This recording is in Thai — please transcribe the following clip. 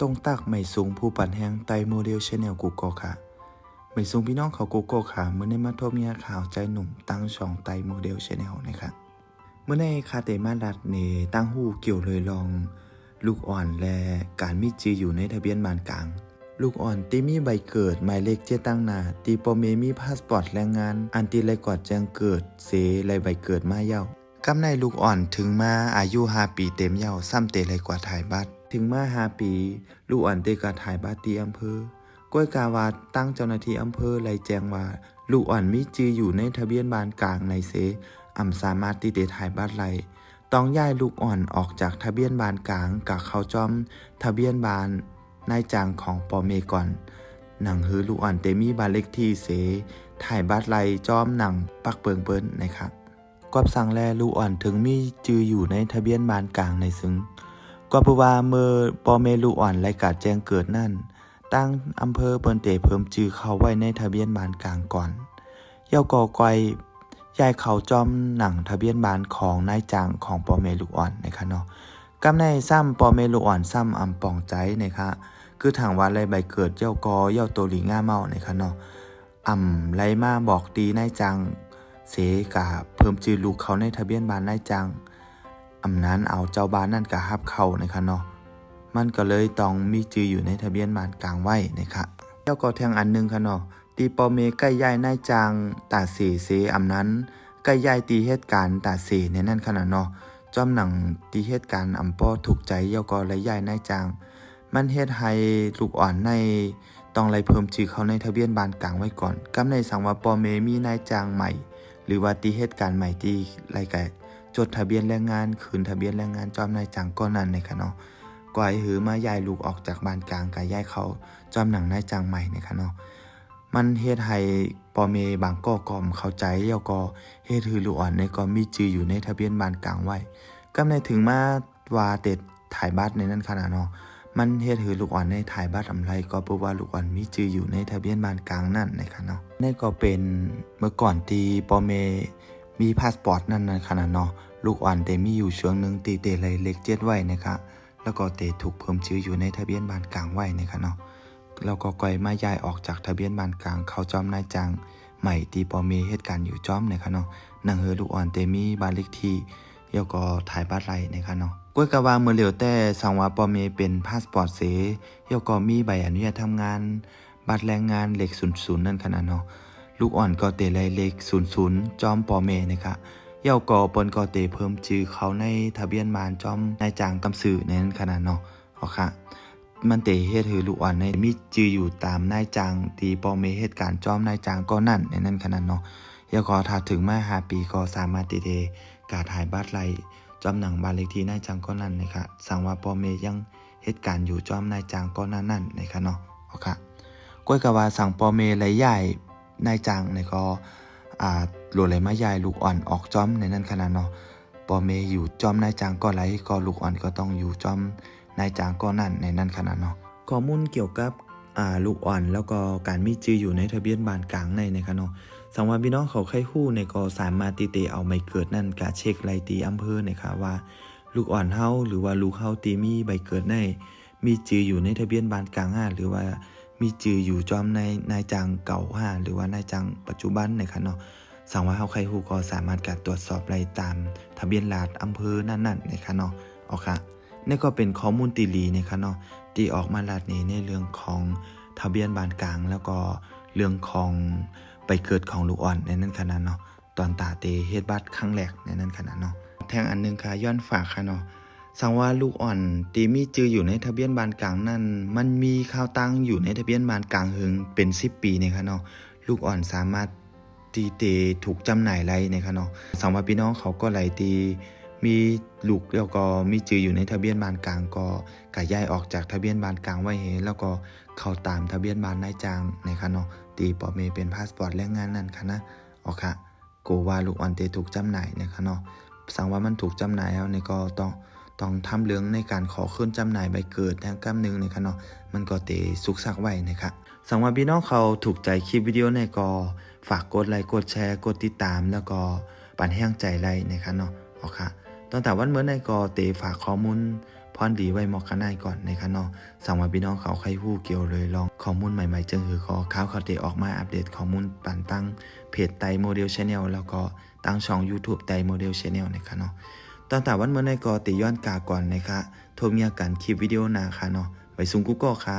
ตรงตักไม่สูงผู้ปั่นแห้งไตโมเดลชาแนลกูโกค่ะไม่สูงพี่น้องเขากูโกค่ะเมื่อในมาทบเมียข่าวใจหนุ่มตั้งช่องไตโมเดลชาแนลนะคะเมื่อในคาเตมาดัดเนตั้งหูเกี่ยวเลยลองลูกอ่อนและการมีจืออยู่ในทะเบียนบ้านกลางลูกอ่อนที่มีใบเกิดหมายเลขเจ็ดตั้งหน้าตีปอเมมีพาสปอร์ตแรงงานอันตีไรกอดแจ้งเกิดเสไรใบเกิดมาเย้ากำในลูกอ่อนถึงมาอายุ5 ปีเต็มเย้าซ้ำเตไรกว่าถ่ายบัตรถึงมา5 ปีลูกอ่อนเตกาถ่ายบัตรที่อำเภอก้อยกาวาตั้งเจ้าหน้าที่อำเภอไรแจ้งว่าลูกอ่อนมีจืออยู่ในทะเบียนบ้านกลางในเสสามารถติเตถ่ายบัตรไรต้องย้ายลูกอ่อนออกจากทะเบียนบ้านกลางกับเขาจอมทะเบียนบ้านนายจางของปอเมก่อนหนังฮือลูกอ่อนเตมีบ้านเลขที่เสถ่ายบัตรไรจอมหนังปักเปิงเปิ้นนะครับกอบสั่งแลลูกอ่อนถึงมีจืออยู่ในทะเบียนบ้านกลางในซึ่งก็เพราะว่าเมื่อปอเมลูกอ่อนรายการแจ้งเกิดนั่นตั้งอำเภอเปิ้นเตเพิ่มจือเข้าไว้ในทะเบียนบ้านกลางก่อนเย้าก่อก้อยยายเขาจอมหนังทะเบียนบ้านของนายจางของปอเมลูกอ่อนนะคะเนาะกำในซ้ำปอเมลูกอ่อนซ้ำอำป่องใจนะคะคือทางวัดไรใบเกิดเย้ากอเย้าโตหลีง่าเมานะคะเนาะไรมาบอกดีนายจางเสกะเพิ่มจือลูกเขาในทะเบียนบ้านนายจางนั้นเอาเจ้าบ้านนั่นกะฮับเขานะคะเนาะมันก็เลยต้องมีจืออยู่ในทะเบียนบ้านกลางไว้นะคะเจ้าก็แทงอันนึงค่ะเนาะตีปอเมใกล้ย้ายนายจางตาเสนั้นใกล้ย้ายตีเหตุการณ์ตาเสในนั่นขนาดเนาะจอมหนังตีเหตุการณ์ป้อถูกใจเจ้าก็เลยย้ายนายจางมันเฮ็ดให้ลูกอ่อนในต้องไล่เพิ่มจือเขาในทะเบียนบ้านกลางไว้ก่อนกำในสั่งว่าปอเมมีนายจางใหม่หรือว่าตีเหตุการณ์ใหม่ที่ไรแก่จดทะเบียนแรงงานคืนทะเบียนแรงงานจอมนายจางก้อนนั้นนะคะเนาะก่อยหือมาย้ายลูกออกจากบ้านกลางกับย้ายเขาจอมหนังนายจางใหม่นะคะเนาะมันเฮ็ดให้ปอเมบางก็กอมเข้าใจแล้วก็เฮ็ดให้ลูกอ่อนในก็มีจืออยู่ในทะเบียนบ้านกลางไว้กำในถึงมาว่าเต็ดถ่ายบัตรในนั้นขนาดเนาะมันเฮ็ดให้ลูกอ่อนในถ่ายบัตรไรก็เพราะว่าลูกอ่อนมีจืออยู่ในทะเบียนบ้านกลางนั่นนะคะเนาะนี่ก็เป็นเมื่อก่อนที่ปอเมมีพาสปอร์ตนั่นขนาดเนาะลูกอ่อนแต่มีอยู่ช่วงนึงตีเตไรเล็ก7ไว้นะคะแล้วก็เตถูกเพิ่มชื่ออยู่ในทะเบียนบ้านกลางไว้นะคะเนาะแล้วก็ก่อยมาย้ายออกจากทะเบียนบ้านกลางเขาจอมนายจางใหม่ตีปอเมเหตุการณ์อยู่จอมนะคะเนาะนังเฮอลูกอ่อนเตมีบ้านเลขที่แล้วก็ถ่ายบัตรไรนะคะเนาะก้อยกะว่าเมื่อเหลียวแต่สังว่าปอเมเป็นพาสปอร์ตเสแล้วก็มีใบอนุญาตทำงานบัตรแรงงานเลข00นั่นขนาดเนาะลูกอ่อนก็เตไรเลข00จอมปอเมนะคะเย้าก็ปนก็เตเพิ่มชื่อเขาในทะเบียนบ้านจอมนายจางตำสื่อในนั้นขนาดเนาะเอาค่ะมันเตเฮ็ดให้ลูกอ่อนในมีจืออยู่ตามนายจางตีปอเมเหตุการณ์จอมนายจางก็นั่นในนั้นขนาดเนาะเย้าก็ถ้าถึงมา5 ปีก็สามารถติเตกาถ่ายบัตรไรจอมหนังบ้านเลขที่นายจางก็นั่นนะคะสั่งว่าปอเมยังเหตุการณ์อยู่จอมนายจางก็นั่นนะคะเนาะเอาค่ะก้อยกะว่าสั่งปอเมไหลใหญ่นายจางในก็โหลดไหลมาใหญ่ลูกอ่อนออกจอมในนั้นขนาดเนาะปอเมอยู่จอมนายจางก็ไหลก็ลูกอ่อนก็ต้องอยู่จอมนายจางก็นั่นในนั้นขนาดเนาะข้อมูลเกี่ยวกับลูกอ่อนแล้วก็การมีจืออยู่ในทะเบียนบ้านกลางในนะคะเนาะสังว่าพี่น้องเขาใครฮู้ในก็สามารถติเตเอาไม่เกิดนั่นกะเช็ครายตีอำเภอนะคะว่าลูกอ่อนเฮาหรือว่าลูกเฮาตีมีใบเกิดในมีจืออยู่ในทะเบียนบ้านกลางหรือว่ามีจืออยู่จอมในนายจางเก่าหรือว่านายจางปัจจุบันนะคะเนาะสั่งว่าเฮาใครฮู้ก็สามารถการตรวจสอบรายตามทะเบียนราษฎร์อำเภอนั่นนะคะเนาะเอาค่ะนี่ก็เป็นข้อมูลตีลีนะคะเนาะที่ออกมาลาดนี้ในเรื่องของทะเบียนบ้านกลางแล้วก็เรื่องของไปเกิดของลูกอ่อนในนั้นขนาดเนาะตอนตาเตเฮ็ดบัตรครั้งแรกในนั้นขนาดเนาะแทงอันนึงค่ะย้อนฝากค่ะเนาะสั่งว่าลูกอ่อนตีมีจืออยู่ในทะเบียนบ้านกลางนั่นมันมีข่าวตั้งอยู่ในทะเบียนบ้านกลางหึงเป็น10 ปีนะคะเนาะลูกอ่อนสามารถตีเตถูกจำหน่ายไรนะคะเนาะสั่งว่าพี่น้องเขาก็ไหลตีมีลูกแล้วก็มีจืออยู่ในทะเบียนบ้านกลางก็กะย้ายออกจากทะเบียนบ้านกลางไว้เฮแล้วก็เข้าตามทะเบียนบ้านนายจางนะคะเนาะตีปอเมเป็นพาสปอร์ตแรงงานนั่นค่ะนะอ๋อค่ะโกว่าลูกอ่อนเตถูกจำหน่ายนะคะเนาะสั่งว่ามันถูกจำหน่ายแล้วนี่ก็ต้องทำเรื่องในการขอขึ้นจำหน่ายใบเกิดทางกำนึงนะคะเนาะมันก็เตสุกซักไว้นะคะสั่งว่าพี่น้องเขาถูกใจคลิปวิดีโอในก็ฝากกดไลค์กดแชร์กดติดตามแล้วก็ปั่นแห้งใจไลค์นะคะเนาะอ๋อค่ะตั้งแต่วันเมื่อในก็เตฝากข้อมูล พรดีไว้หมอกขนายก่อนนะคะเนาะสั่งว่าพี่น้องเขาใครฮู้เกี่ยวเลยลองข้อมูลใหม่ๆจึงคือขอข่าวเขาได้ออกมาอัปเดตข้อมูลปันตั้งเพจไตโมเดล Channel แล้วก็ตั้งช่อง YouTube ไตโมเดล Channel นะคะเนาะตอนแต่วันเมื่อในก็ติย้อนกาก่อนนะคะโทรมีอาการคลิปวิดีโอหน้าค่ะเนาะไว้ซุงกูก็ค่ะ